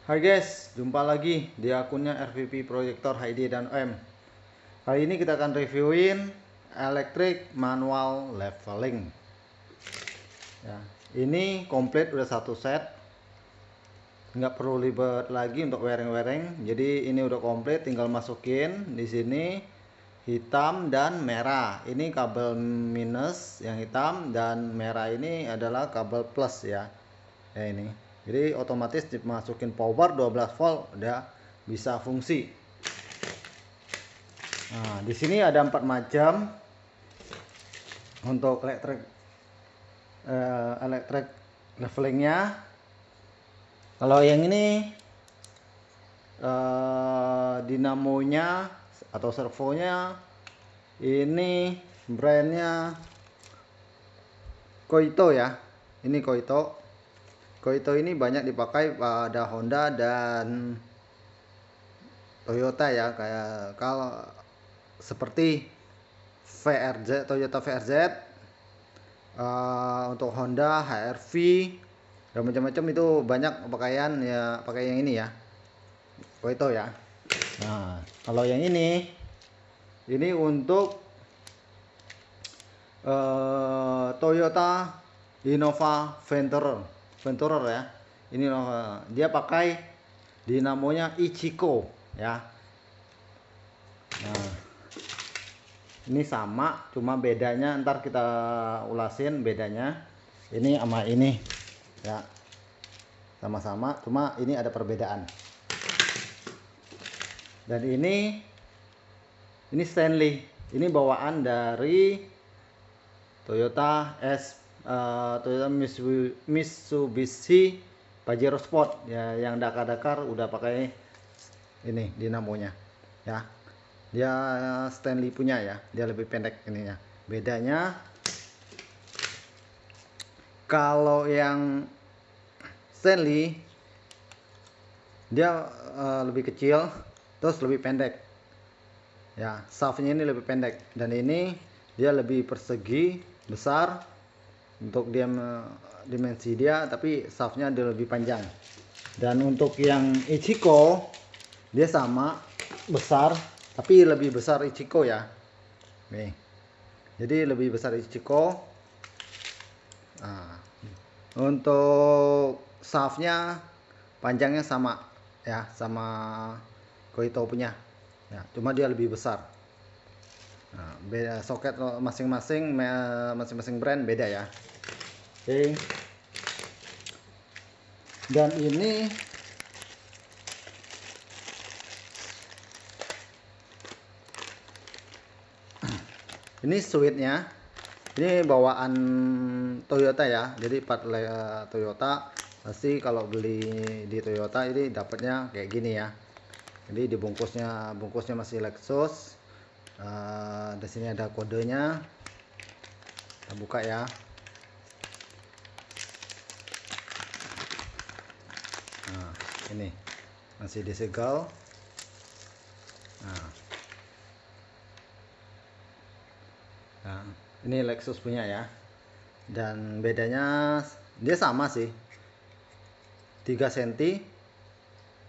Hai guys, jumpa lagi di akunnya RVP Proyektor HD dan OM. Kali ini kita akan reviewin electric manual leveling. Ya, ini komplit udah satu set, nggak perlu ribet lagi untuk wiring-wiring. Jadi ini udah komplit, tinggal masukin di sini hitam dan merah. Ini kabel minus yang hitam dan merah ini adalah kabel plus ya. Ya ini. Jadi otomatis dimasukin power 12 volt udah bisa fungsi. Nah, di sini ada 4 macam untuk elektrik levelingnya. Kalau yang ini dinamonya atau servonya ini brandnya Koito ya. Ini Koito. Koito ini banyak dipakai pada Honda dan Toyota ya, kayak kalau seperti VRZ, Toyota VRZ, untuk Honda HR-V dan macam-macam itu banyak pakaian ya, pakai yang ini ya, Koito ya. Nah, kalau yang ini untuk Toyota Innova Venturer ya. Ini dia pakai dinamonya Ichiko ya. Nah, ini sama, cuma bedanya ntar kita ulasin bedanya. Ini sama ini ya, sama-sama, cuma ini ada perbedaan. Dan ini Stanley, ini bawaan dari Toyota Toyota Mitsubishi Pajero Sport ya, yang Dakar udah pakai ini dinamonya ya. Dia Stanley punya ya, dia lebih pendek ininya. Bedanya kalau yang Stanley dia lebih kecil, terus lebih pendek ya, shaftnya ini lebih pendek, dan ini dia lebih persegi besar untuk dia dimensi dia, tapi shaftnya dia lebih panjang. Dan untuk yang Ichiko dia sama besar, tapi lebih besar Ichiko ya. Nih, jadi lebih besar Ichiko. Nah, untuk shaftnya panjangnya sama ya, sama Koito punya ya, cuma dia lebih besar. Nah, beda soket masing-masing brand beda ya. Oke. Dan ini switchnya, ini bawaan Toyota ya. Jadi part Toyota pasti kalau beli di Toyota ini dapatnya kayak gini ya. Jadi di bungkusnya masih Lexus. Di sini ada kodenya. Kita buka ya. Nah, ini masih disegel. Nah, ini Lexus punya ya. Dan bedanya dia sama sih, 3 cm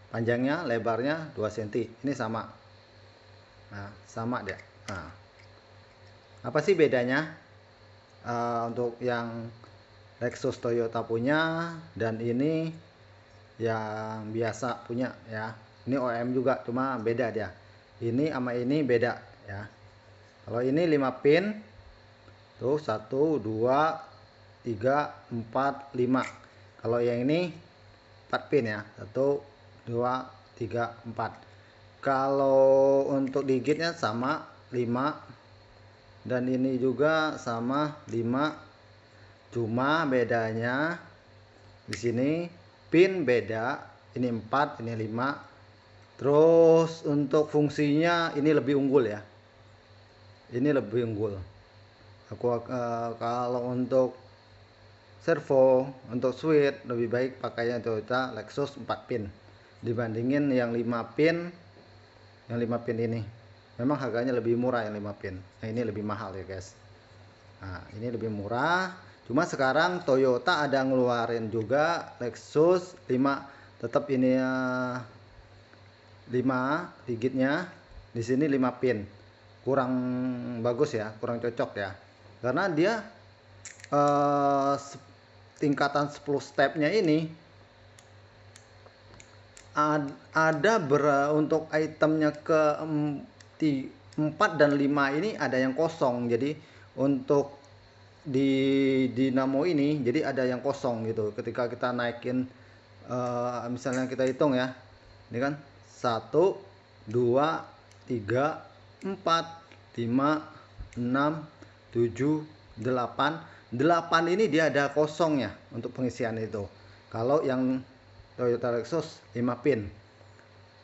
panjangnya, lebarnya 2 cm. Ini sama. Nah, sama dia. Nah, apa sih bedanya untuk yang Lexus Toyota punya dan ini yang biasa punya ya. Ini OM juga, cuma beda dia. Ini sama ini beda ya. Kalau ini 5 pin tuh, 1 2 3 4 5. Kalau yang ini 4 pin ya, 1 2 3 4. Kalau untuk digitnya sama 5, dan ini juga sama 5, cuma bedanya di sini pin beda, ini 4 ini 5. Terus untuk fungsinya ini lebih unggul ya, ini lebih unggul. Kalau untuk servo, untuk switch lebih baik pakainya Toyota Lexus 4 pin dibandingin yang 5 pin. Yang 5 pin ini memang harganya lebih murah yang 5 pin. Nah, ini lebih mahal ya guys. Nah, ini lebih murah. Cuma sekarang Toyota ada ngeluarin juga Lexus tetap ini 5 digitnya, di sini 5 pin. Kurang bagus ya, kurang cocok ya, karena dia tingkatan 10 stepnya ini ada untuk itemnya ke 4 dan 5 ini ada yang kosong. Jadi untuk di dinamo ini jadi ada yang kosong gitu. Ketika kita naikin misalnya kita hitung ya, ini kan 1 2 3 4 5 6 7 8 ini dia ada kosongnya untuk pengisian itu. Kalau yang Toyota Lexus 5 pin,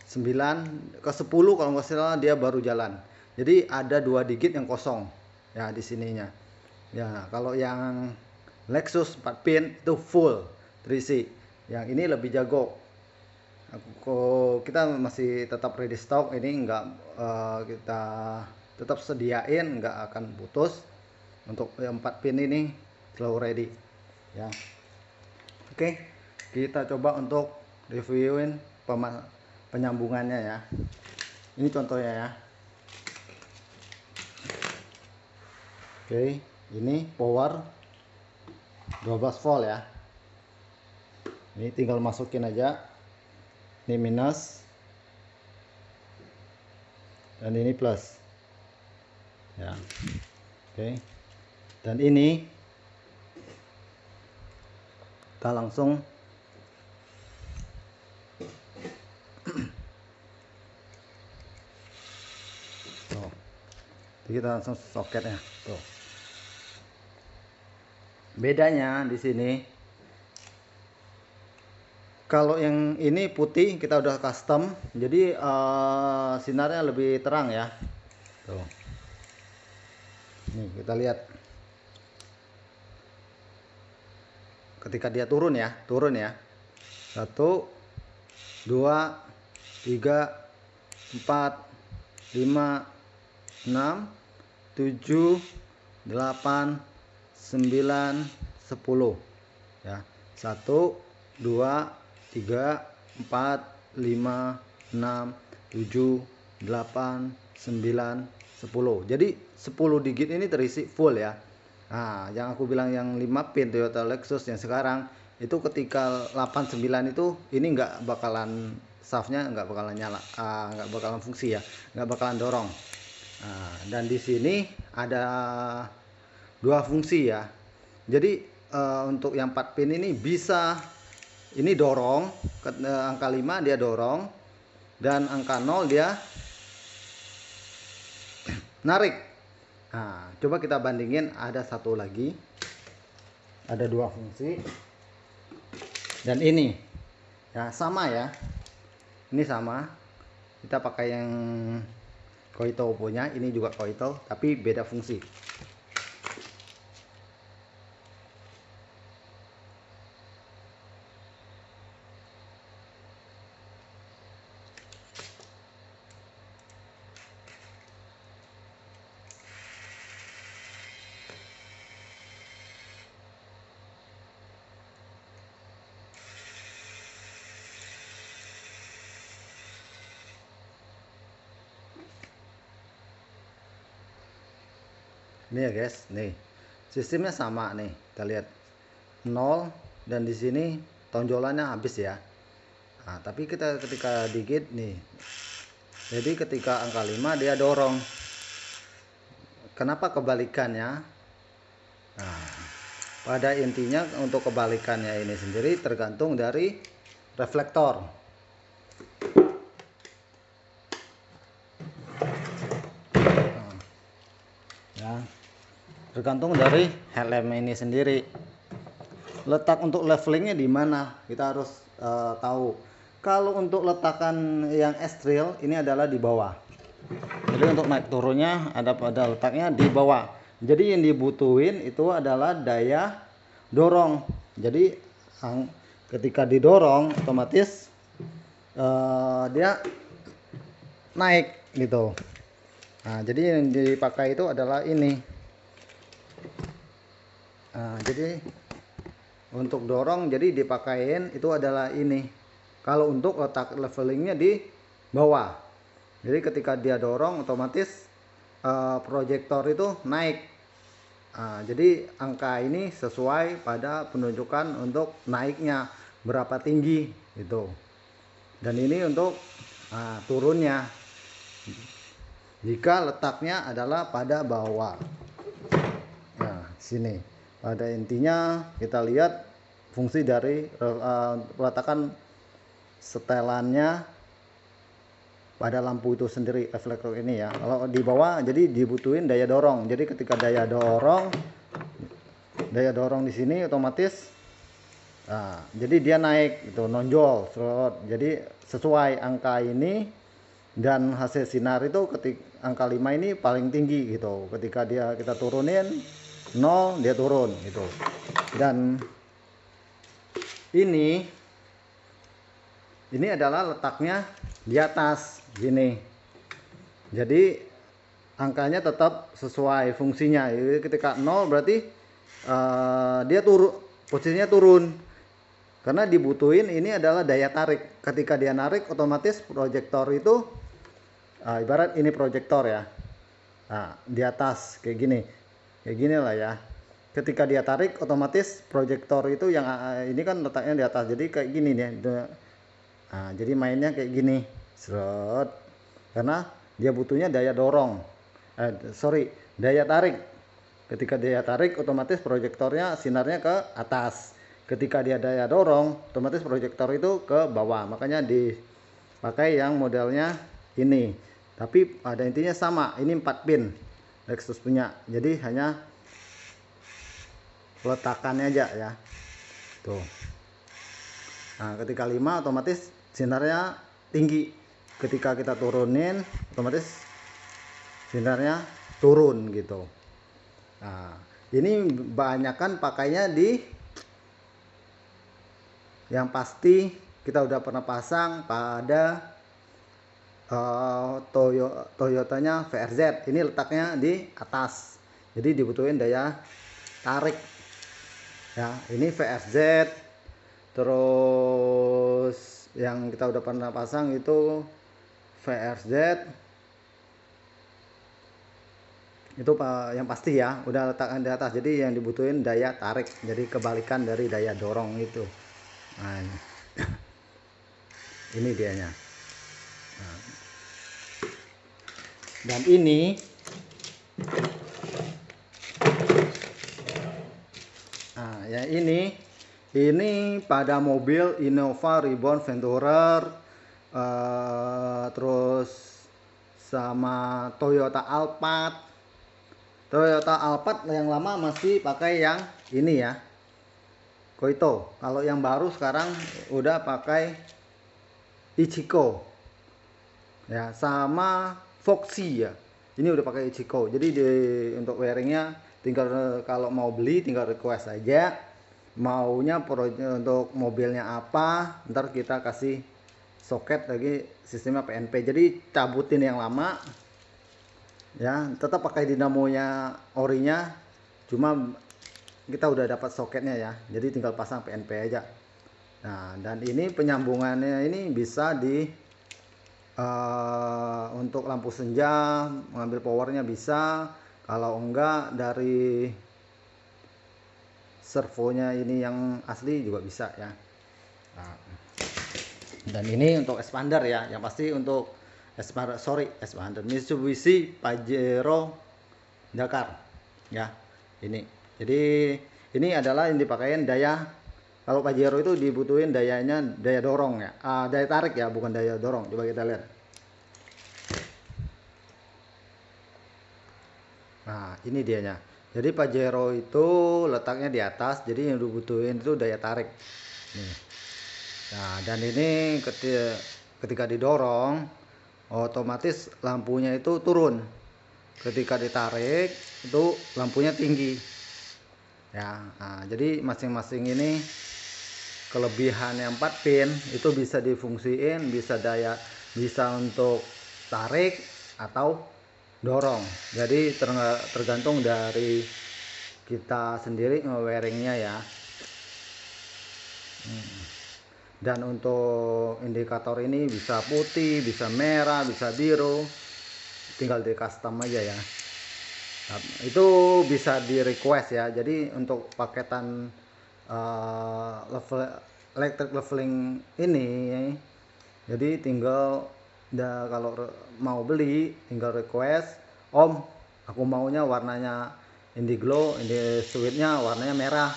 9 ke 10 kalau nggak salah dia baru jalan. Jadi ada 2 digit yang kosong ya di sininya. Ya, kalau yang Lexus 4 pin itu full terisi. Yang ini lebih jago. Kita masih tetap ready stock, ini enggak kita tetap sediain, enggak akan putus. Untuk yang 4 pin ini selalu ready ya. Oke, kita coba untuk reviewin penyambungannya ya. Ini contohnya ya. Oke, ini power 12 volt ya. Ini tinggal masukin aja. Ini minus dan ini plus ya. Oke, dan ini kita langsung tuh, kita langsung soketnya tuh. Bedanya di sini, kalau yang ini putih kita udah custom, jadi sinarnya lebih terang ya. Tuh. Nih kita lihat. Ketika dia turun ya. 1 2 3 4 5 6 7 8 9 10 ya. 1 2 3 4 5 6 7 8 9 10. Jadi 10 digit ini terisi full ya. Nah, yang aku bilang yang 5 pin Toyota Lexus yang sekarang itu ketika 89 itu ini nggak bakalan shaftnya nggak bakalan nyala, nggak bakalan fungsi ya, nggak bakalan dorong. Nah, dan di sini ada 2 fungsi ya. Jadi untuk yang 4 pin ini bisa ini dorong ke angka 5 dia dorong, dan angka 0 dia narik. Nah, coba kita bandingin, ada satu lagi, ada 2 fungsi, dan ini ya sama ya, ini sama, kita pakai yang Koito punya, ini juga Koito tapi beda fungsi. Ini ya guys, nih sistemnya sama nih, kita lihat 0 dan di sini tonjolannya habis ya. Nah, tapi kita ketika digit nih, jadi ketika angka 5 dia dorong. Kenapa kebalikannya? Nah, pada intinya untuk kebalikannya ini sendiri tergantung dari reflektor. Ya, tergantung dari helm ini sendiri. Letak untuk levelingnya di mana kita harus tahu. Kalau untuk letakan yang S-Trail ini adalah di bawah. Jadi untuk naik turunnya ada pada letaknya di bawah. Jadi yang dibutuhin itu adalah daya dorong. Jadi ketika didorong otomatis dia naik gitu. Nah, jadi yang dipakai itu adalah ini. Nah, jadi untuk dorong jadi dipakein itu adalah ini. Kalau untuk letak levelingnya di bawah. Jadi ketika dia dorong otomatis proyektor itu naik. Jadi angka ini sesuai pada penunjukan untuk naiknya berapa tinggi itu. Dan ini untuk turunnya. Jika letaknya adalah pada bawah. Nah, sini. Pada intinya kita lihat fungsi dari peletakan setelannya pada lampu itu sendiri, reflektor ini ya. Kalau di bawah jadi dibutuhin daya dorong. Jadi ketika daya dorong di sini otomatis jadi dia naik itu nonjol. Jadi sesuai angka ini, dan hasil sinar itu ketika angka 5 ini paling tinggi gitu. Ketika kita turunin 0 dia turun gitu. Dan ini adalah letaknya di atas gini. Jadi angkanya tetap sesuai fungsinya. Jadi ketika 0 berarti dia posisinya turun. Karena dibutuhin ini adalah daya tarik. Ketika dia narik otomatis proyektor itu ibarat ini proyektor ya. Di atas kayak gini. Kayak gini lah ya. Ketika dia tarik otomatis proyektor itu yang ini kan letaknya di atas. Jadi kayak gini nih. Jadi mainnya kayak gini. Karena dia butuhnya daya dorong, daya tarik. Ketika daya tarik otomatis proyektornya sinarnya ke atas. Ketika dia daya dorong otomatis proyektor itu ke bawah. Makanya dipakai yang modelnya ini. Tapi pada intinya sama, ini 4 pin Lexus punya. Jadi hanya peletakannya aja ya. Tuh. Nah, ketika 5 otomatis sinarnya tinggi. Ketika kita turunin otomatis sinarnya turun gitu. Nah, ini banyakkan pakainya di yang pasti kita udah pernah pasang pada Toyotanya VRZ. Ini letaknya di atas. Jadi dibutuhin daya tarik. Ya, ini VRZ. Terus yang kita udah pernah pasang itu VRZ itu yang pasti ya udah letakkan di atas. Jadi yang dibutuhin daya tarik, jadi kebalikan dari daya dorong itu. Nah, ini dianya. Dan ini ya ini pada mobil Innova Reborn Venturer, terus sama Toyota Alphard. Toyota Alphard yang lama masih pakai yang ini ya, Koito. Kalau yang baru sekarang udah pakai Ichiko ya, sama Foxy ya. Ini udah pakai Ichiko. Jadi untuk wiringnya tinggal kalau mau beli tinggal request aja maunya untuk mobilnya apa, ntar kita kasih soket lagi sistemnya PNP. Jadi cabutin yang lama ya, tetap pakai dinamonya orinya, cuma kita udah dapat soketnya ya, jadi tinggal pasang PNP aja. Nah, dan ini penyambungannya ini bisa di untuk lampu senja mengambil powernya bisa. Kalau enggak dari servonya ini yang asli juga bisa ya. Nah, dan ini untuk expander ya, yang pasti untuk expander Mitsubishi Pajero Dakar ya. Ini jadi ini adalah yang dipakein daya. Kalau Pajero itu dibutuhin dayanya daya dorong ya, daya tarik ya, bukan daya dorong. Coba kita lihat. Nah, ini dianya. Jadi Pajero itu letaknya di atas, jadi yang dibutuhin itu daya tarik. Nih. Nah, dan ini ketika didorong otomatis lampunya itu turun. Ketika ditarik itu lampunya tinggi ya. Nah, jadi masing-masing ini kelebihan yang 4 pin itu bisa difungsiin, bisa untuk tarik atau dorong. Jadi tergantung dari kita sendiri nge-wiringnya ya. Dan untuk indikator ini bisa putih, bisa merah, bisa biru, tinggal di custom aja ya. Nah, itu bisa di request ya. Jadi untuk paketan level electric leveling ini, jadi tinggal kalau mau beli tinggal request, Om aku maunya warnanya Indiglo, ini switchnya warnanya merah,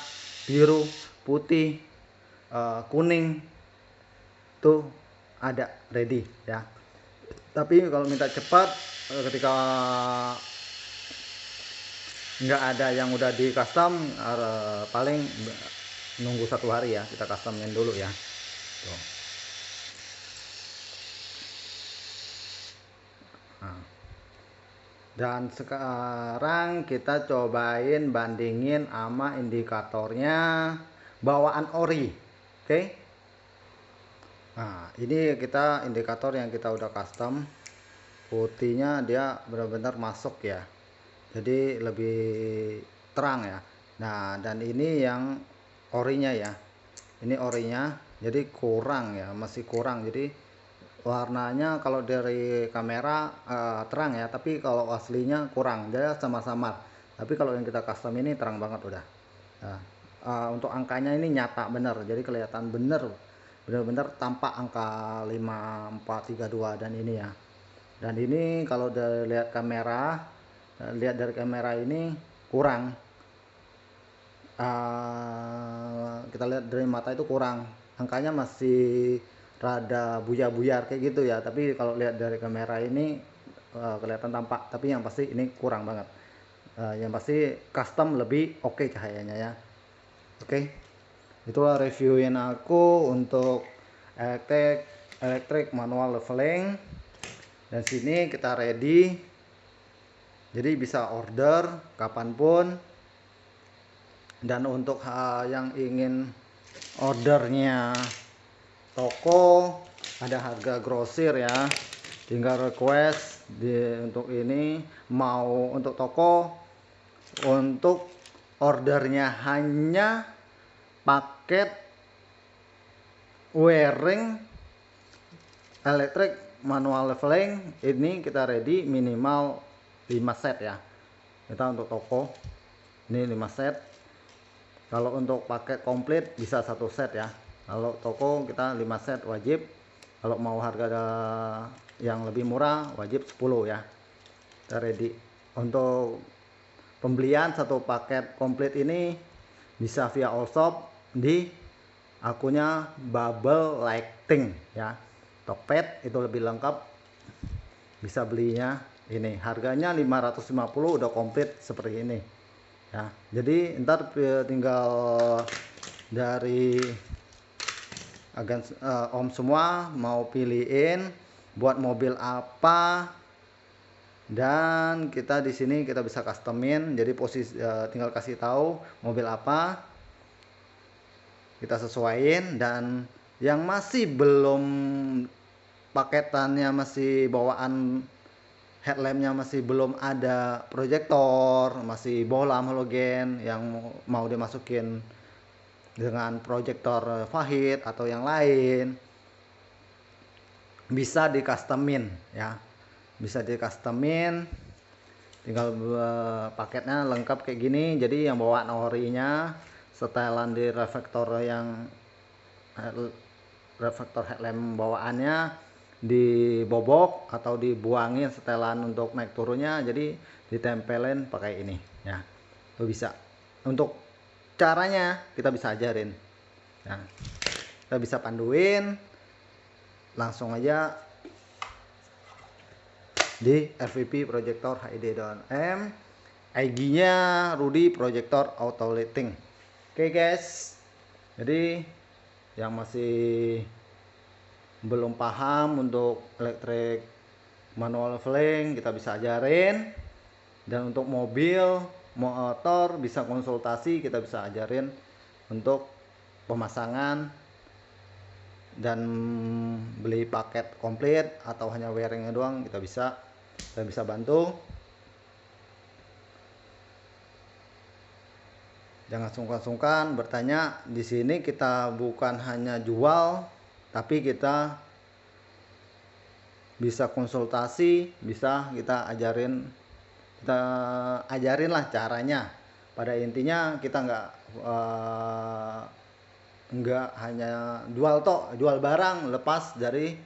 biru, putih, kuning, tuh ada ready ya. Tapi kalau minta cepat, ketika nggak ada yang udah di custom, paling nunggu 1 hari ya, kita customin dulu ya. Tuh. Nah. Dan sekarang kita cobain bandingin sama indikatornya bawaan ori. Oke. Nah, ini kita indikator yang kita udah custom. Putihnya dia benar-benar masuk ya. Jadi lebih terang ya. Nah, dan ini yang orinya ya. Ini orinya. Jadi kurang ya, masih kurang. Jadi warnanya kalau dari kamera terang ya, tapi kalau aslinya kurang, dia samar-samar. Tapi kalau yang kita custom ini terang banget udah. Nah, untuk angkanya ini nyata bener, jadi kelihatan bener-bener tampak angka 5432 dan ini ya. Dan ini kalau dari lihat kamera, lihat dari kamera ini kurang. Kita lihat dari mata itu kurang, angkanya masih rada buyar-buyar kayak gitu ya. Tapi kalau lihat dari kamera ini kelihatan tampak, tapi yang pasti ini kurang banget. Yang pasti custom lebih oke cahayanya ya. Oke, itulah reviewin aku untuk elektrik manual leveling. Dan sini kita ready, jadi bisa order kapanpun. Dan untuk yang ingin ordernya toko, ada harga grosir ya, tinggal request untuk ini. Mau untuk toko, untuk ordernya hanya paket wiring elektrik manual leveling, ini kita ready minimal 5 set ya. Kita untuk toko ini 5 set. Kalau untuk paket komplit bisa 1 set ya. Kalau toko kita 5 set wajib. Kalau mau harga yang lebih murah wajib 10 ya. Kita ready. Untuk pembelian 1 paket komplit ini bisa via Allshop di akunnya Bubble Lighting ya. Tokped itu lebih lengkap, bisa belinya ini. Harganya 550 udah komplit seperti ini ya. Jadi ntar tinggal dari agen Om semua mau pilihin buat mobil apa, dan kita di sini kita bisa customin. Jadi posisi tinggal kasih tahu mobil apa, kita sesuaiin. Dan yang masih belum paketannya, masih bawaan headlampnya masih belum ada proyektor, masih bohlam halogen, yang mau dimasukin dengan proyektor Fahid atau yang lain, bisa di customin ya, bisa di customin. Tinggal paketnya lengkap kayak gini. Jadi yang bawaan orinya, setelan di reflektor, yang reflektor headlamp bawaannya dibobok atau dibuangin setelan untuk naik turunnya, jadi ditempelin pakai ini ya. Itu bisa. Untuk caranya kita bisa ajarin ya, kita bisa panduin. Langsung aja di RVP Projector HID.M, IG nya Rudy Projector Auto Lighting. Oke guys, jadi yang masih belum paham untuk elektrik manual leveling kita bisa ajarin. Dan untuk mobil, motor bisa konsultasi, kita bisa ajarin untuk pemasangan dan beli paket komplit atau hanya wiringnya doang, kita bisa bantu. Jangan sungkan-sungkan bertanya. Di sini kita bukan hanya jual, tapi kita bisa konsultasi, bisa kita ajarin lah caranya. Pada intinya kita nggak hanya jual barang lepas dari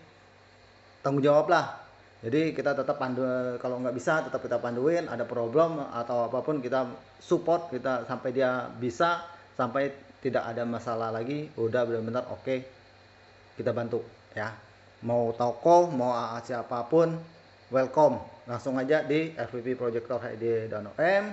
tanggung jawab lah. Jadi kita tetap pandu, kalau nggak bisa tetap kita panduin, ada problem atau apapun kita support kita sampai dia bisa, sampai tidak ada masalah lagi, udah benar-benar oke, kita bantu ya. Mau toko, mau siapapun, welcome, langsung aja di FPP Projector HD.om.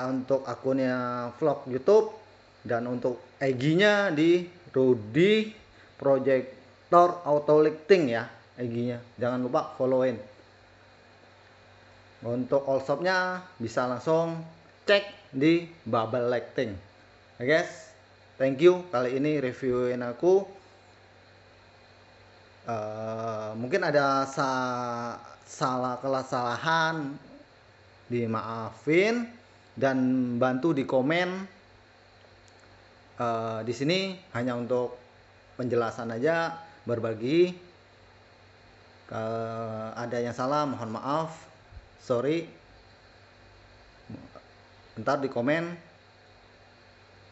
Untuk akunnya vlog YouTube, dan untuk IG-nya di Rudy Projector Auto Lighting ya, IG-nya jangan lupa followin. Untuk all shop-nya bisa langsung cek di Bubble Lighting. Oke guys, thank you. Kali ini reviewin aku. Mungkin ada salah kesalahan, dimaafin dan bantu di komen. Di sini hanya untuk penjelasan aja, berbagi. Ada yang salah mohon maaf, sorry. Ntar di komen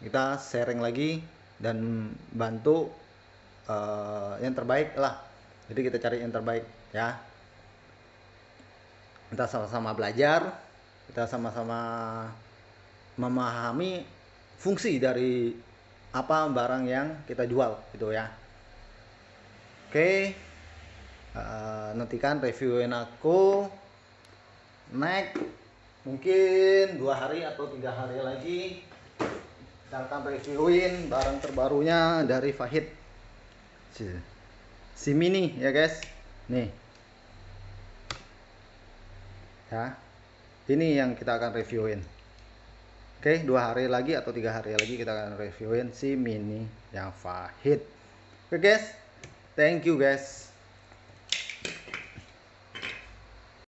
kita sharing lagi dan bantu yang terbaik lah. Jadi kita cari yang terbaik ya. Kita sama-sama belajar, kita sama-sama memahami fungsi dari apa barang yang kita jual gitu ya. Oke, nantikan reviewin aku next, mungkin 2 hari atau 3 hari lagi kita akan reviewin barang terbarunya dari Fahid, si mini ya guys. Nih ya, ini yang kita akan reviewin. Oke, 2 hari lagi atau 3 hari lagi kita akan reviewin si mini yang Fahid. Oke guys, thank you guys.